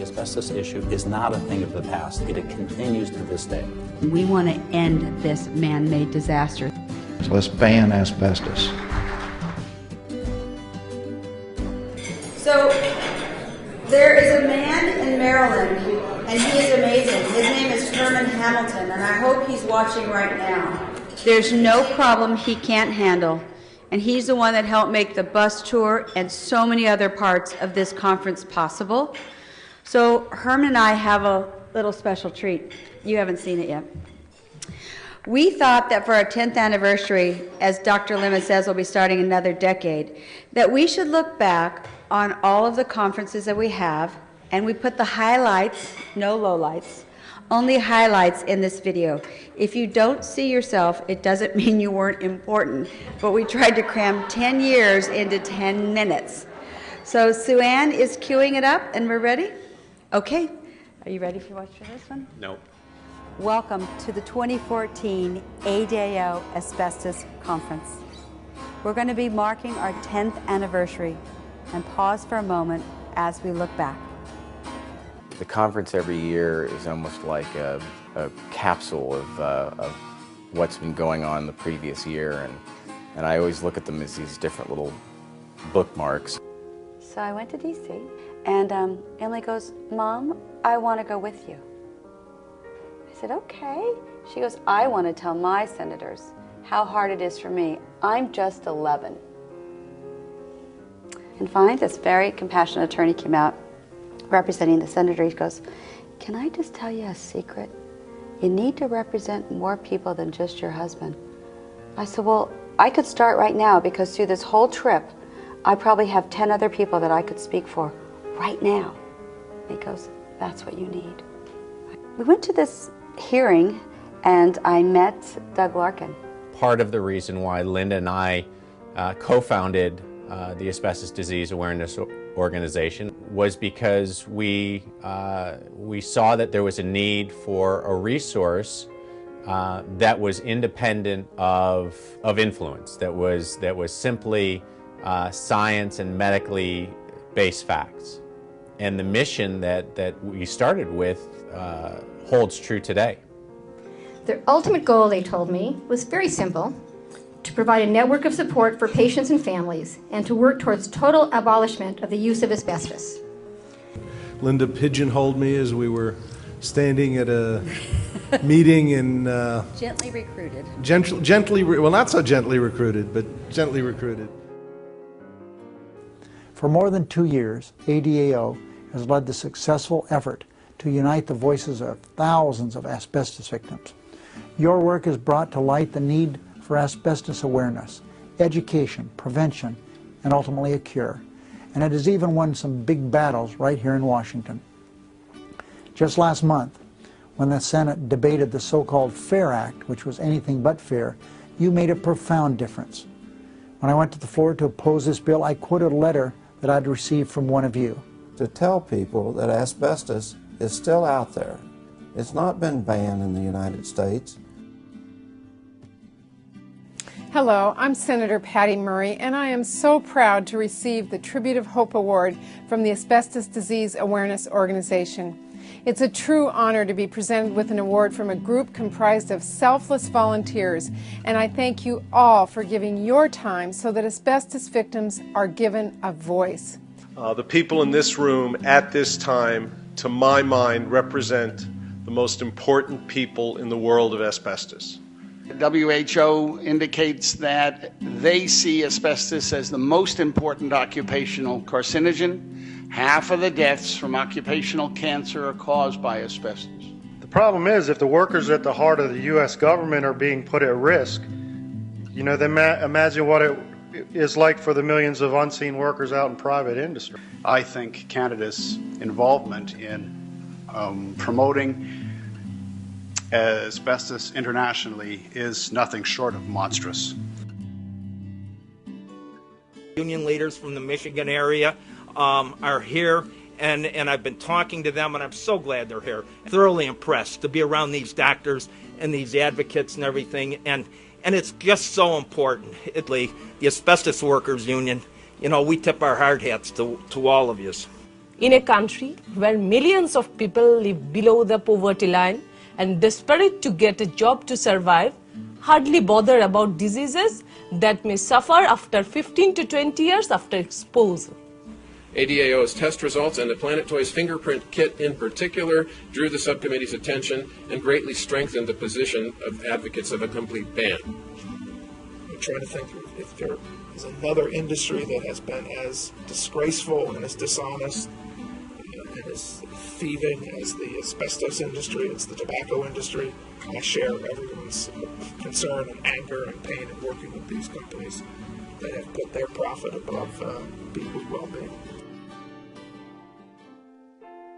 The asbestos issue is not a thing of the past. It continues to this day. We want to end this man-made disaster. So let's ban asbestos. So there is a man in Maryland, and he is amazing. His name is Herman Hamilton, and I hope he's watching right now. There's no problem he can't handle, and he's the one that helped make the bus tour and so many other parts of this conference possible. So Herman and I have a little special treat. You haven't seen it yet. We thought that for our 10th anniversary, as Dr. Limit says, we'll be starting another decade, that we should look back on all of the conferences that we have, and we put the highlights, no lowlights, only highlights in this video. If you don't see yourself, it doesn't mean you weren't important, but we tried to cram 10 years into 10 minutes. So Sue-Ann is queuing it up, and we're ready? Okay. Are you ready for this one? No. Welcome to the 2014 ADAO Asbestos Conference. We're going to be marking our 10th anniversary, and pause for a moment as we look back. The conference every year is almost like a capsule of what's been going on the previous year, and I always look at them as these different little bookmarks. So I went to DC, and Emily goes, "Mom, I want to go with you." I said, "Okay." She goes, "I want to tell my senators how hard it is for me. I'm just 11. And finally, this very compassionate attorney came out representing the senator. He goes, "Can I just tell you a secret? You need to represent more people than just your husband." I said, "Well, I could start right now, because through this whole trip, I probably have 10 other people that I could speak for right now." He goes, "That's what you need." We went to this hearing, and I met Doug Larkin. Part of the reason why Linda and I co-founded the Asbestos Disease Awareness Organization was because we saw that there was a need for a resource that was independent of influence, that was simply science and medically based facts. And the mission that we started with holds true today. Their ultimate goal, they told me, was very simple: to provide a network of support for patients and families, and to work towards total abolishment of the use of asbestos. Linda pigeonholed me as we were standing at a meeting in... Gently recruited. Well, not so gently recruited, but gently recruited. For more than 2 years, ADAO has led the successful effort to unite the voices of thousands of asbestos victims. Your work has brought to light the need for asbestos awareness, education, prevention, and ultimately a cure. And it has even won some big battles right here in Washington. Just last month, when the Senate debated the so-called FAIR Act, which was anything but fair, you made a profound difference. When I went to the floor to oppose this bill, I quoted a letter that I'd received from one of you. To tell people that asbestos is still out there. It's not been banned in the United States. Hello, I'm Senator Patty Murray, and I am so proud to receive the Tribute of Hope Award from the Asbestos Disease Awareness Organization. It's a true honor to be presented with an award from a group comprised of selfless volunteers, and I thank you all for giving your time so that asbestos victims are given a voice. The people in this room at this time, to my mind, represent the most important people in the world of asbestos. The WHO indicates that they see asbestos as the most important occupational carcinogen. Half of the deaths from occupational cancer are caused by asbestos. The problem is, if the workers at the heart of the U.S. government are being put at risk, you know, then imagine what it is like for the millions of unseen workers out in private industry. I think Canada's involvement in promoting asbestos internationally is nothing short of monstrous. Union leaders from the Michigan area are here, and I've been talking to them, and I'm so glad they're here. Thoroughly impressed to be around these doctors and these advocates and everything, and it's just so important. The Asbestos Workers Union, you know, we tip our hard hats to all of you. in a country where millions of people live below the poverty line and desperate to get a job to survive, hardly bother about diseases that may suffer after 15 to 20 years after exposure. ADAO's test results and the Planet Toys fingerprint kit in particular drew the subcommittee's attention and greatly strengthened the position of advocates of a complete ban. I'm trying to think if there is another industry that has been as disgraceful and as dishonest and as thieving as the asbestos industry. It's the tobacco industry. I share everyone's concern and anger and pain in working with these companies that have put their profit above people's well-being.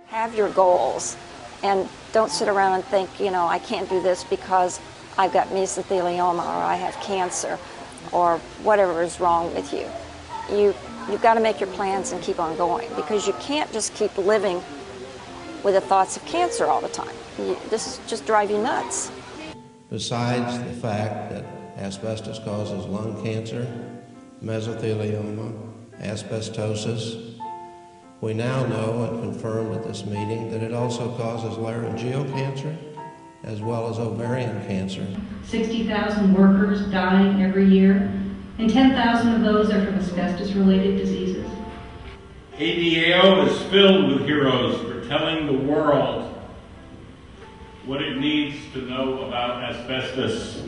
Have your goals and don't sit around and think, you know, I can't do this because I've got mesothelioma or I have cancer or whatever is wrong with you. You've got to make your plans and keep on going, because you can't just keep living with the thoughts of cancer all the time. This just drive you nuts. Besides the fact that asbestos causes lung cancer, mesothelioma, asbestosis, we now know and confirmed at this meeting that it also causes laryngeal cancer as well as ovarian cancer. 60,000 workers dying every year, and 10,000 of those are from asbestos-related diseases. ADAO is filled with heroes for telling the world what it needs to know about asbestos.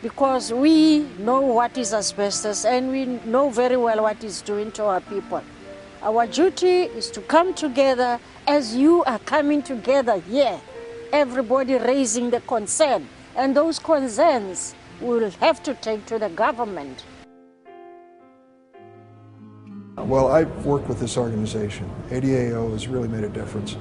Because we know what is asbestos and we know very well what it's doing to our people. Our duty is to come together as you are coming together here, everybody raising the concern, and those concerns we'll have to take to the government. Well, I've worked with this organization. ADAO has really made a difference.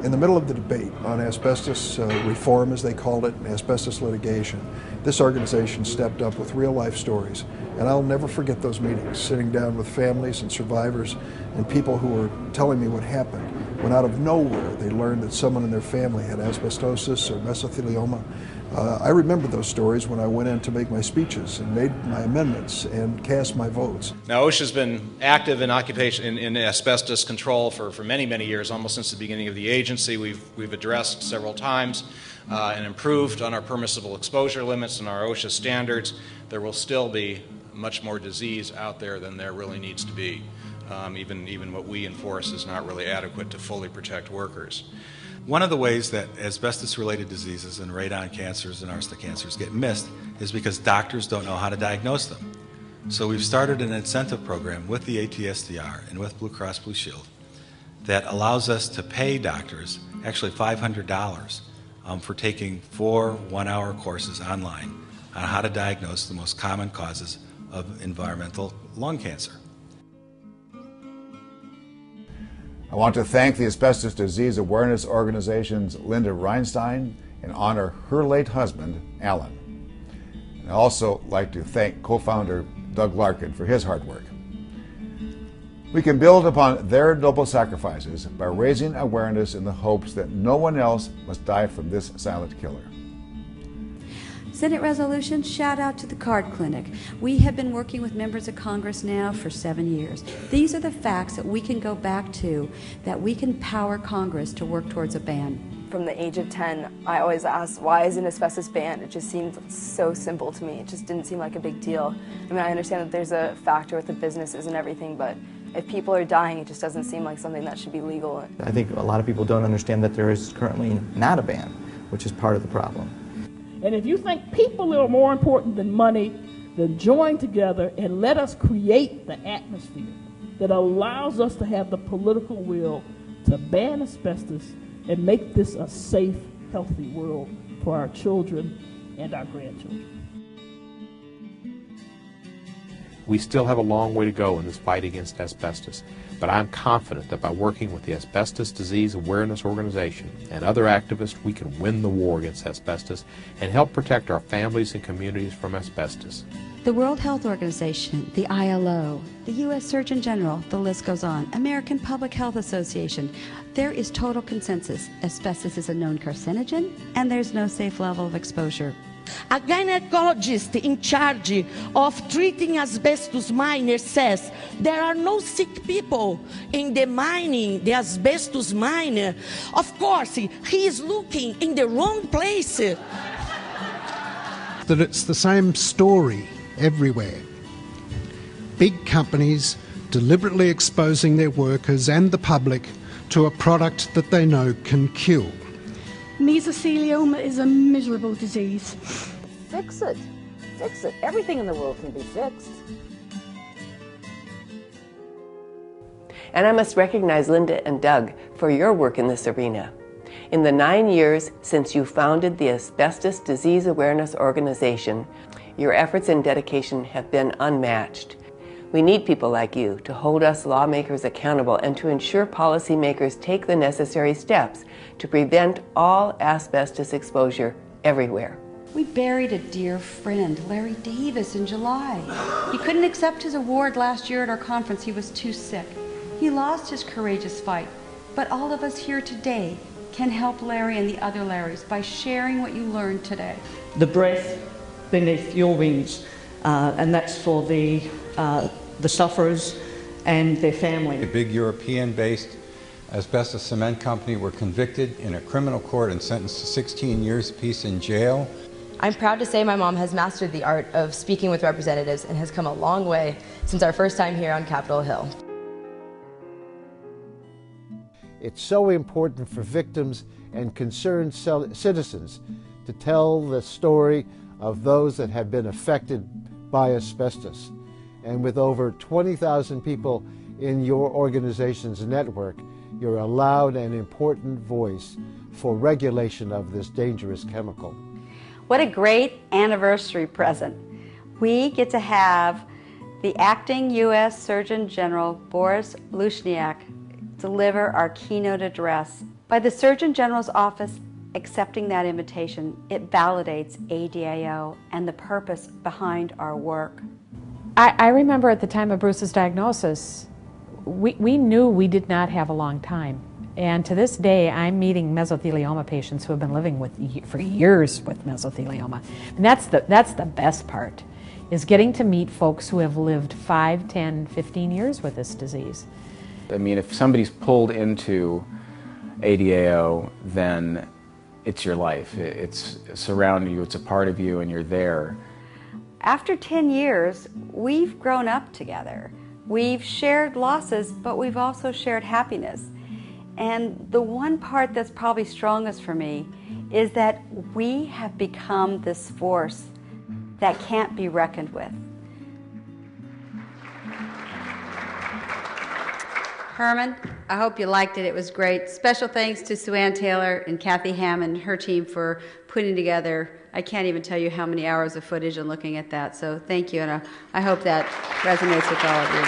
In the middle of the debate on asbestos reform, as they called it, and asbestos litigation, this organization stepped up with real-life stories. And I'll never forget those meetings, sitting down with families and survivors and people who were telling me what happened when out of nowhere they learned that someone in their family had asbestosis or mesothelioma. I remember those stories when I went in to make my speeches and made my amendments and cast my votes. Now, OSHA's been active in in asbestos control for many, many years, almost since the beginning of the agency. We've addressed several times and improved on our permissible exposure limits and our OSHA standards. There will still be much more disease out there than there really needs to be. Even what we enforce is not really adequate to fully protect workers. One of the ways that asbestos-related diseases and radon cancers and arsenic cancers get missed is because doctors don't know how to diagnose them. So we've started an incentive program with the ATSDR and with Blue Cross Blue Shield that allows us to pay doctors actually $500 for taking 4 one-hour courses online on how to diagnose the most common causes of environmental lung cancer. I want to thank the Asbestos Disease Awareness Organization's Linda Reinstein and honor her late husband, Alan. And I also like to thank co-founder Doug Larkin for his hard work. We can build upon their noble sacrifices by raising awareness in the hopes that no one else must die from this silent killer. Senate resolution, shout out to the Card Clinic. We have been working with members of Congress now for 7 years. These are the facts that we can go back to, that we can power Congress to work towards a ban. From the age of 10, I always asked, why is an asbestos banned? It just seemed so simple to me. It just didn't seem like a big deal. I mean, I understand that there's a factor with the businesses and everything, but if people are dying, it just doesn't seem like something that should be legal. I think a lot of people don't understand that there is currently not a ban, which is part of the problem. And if you think people are more important than money, then join together and let us create the atmosphere that allows us to have the political will to ban asbestos and make this a safe, healthy world for our children and our grandchildren. We still have a long way to go in this fight against asbestos, but I'm confident that by working with the Asbestos Disease Awareness Organization and other activists, we can win the war against asbestos and help protect our families and communities from asbestos. The World Health Organization, the ILO, the U.S. Surgeon General, the list goes on, American Public Health Association. There is total consensus. Asbestos is a known carcinogen, and there's no safe level of exposure. A gynecologist in charge of treating asbestos miners says there are no sick people in the asbestos mine. Of course, he is looking in the wrong place. That it's the same story everywhere. Big companies deliberately exposing their workers and the public to a product that they know can kill. Mesothelioma is a miserable disease. Fix it. Fix it. Everything in the world can be fixed. And I must recognize Linda and Doug for your work in this arena. In the 9 years since you founded the Asbestos Disease Awareness Organization, your efforts and dedication have been unmatched. We need people like you to hold us lawmakers accountable and to ensure policymakers take the necessary steps to prevent all asbestos exposure everywhere. We buried a dear friend, Larry Davis, in July. He couldn't accept his award last year at our conference. He was too sick. He lost his courageous fight. But all of us here today can help Larry and the other Larrys by sharing what you learned today. The breath beneath your wings, and that's for the sufferers and their family. A big European-based asbestos cement company were convicted in a criminal court and sentenced to 16 years apiece in jail. I'm proud to say my mom has mastered the art of speaking with representatives and has come a long way since our first time here on Capitol Hill. It's so important for victims and concerned citizens to tell the story of those that have been affected by asbestos. And with over 20,000 people in your organization's network, you're a loud and important voice for regulation of this dangerous chemical. What a great anniversary present. We get to have the acting U.S. Surgeon General, Boris Lushniak, deliver our keynote address. By the Surgeon General's office accepting that invitation, it validates ADAO and the purpose behind our work. I remember at the time of Bruce's diagnosis, we knew we did not have a long time. And to this day, I'm meeting mesothelioma patients who have been living for years with mesothelioma. And that's the best part, is getting to meet folks who have lived 5, 10, 15 years with this disease. I mean, if somebody's pulled into ADAO, then it's your life. It's surrounding you, it's a part of you, and you're there. After 10 years, we've grown up together. We've shared losses, but we've also shared happiness. And the one part that's probably strongest for me is that we have become this force that can't be reckoned with. Herman, I hope you liked it. It was great. Special thanks to Sue Ann Taylor and Kathy Hammond and her team for putting together, I can't even tell you how many hours of footage and looking at that. So thank you, and I hope that resonates with all of you.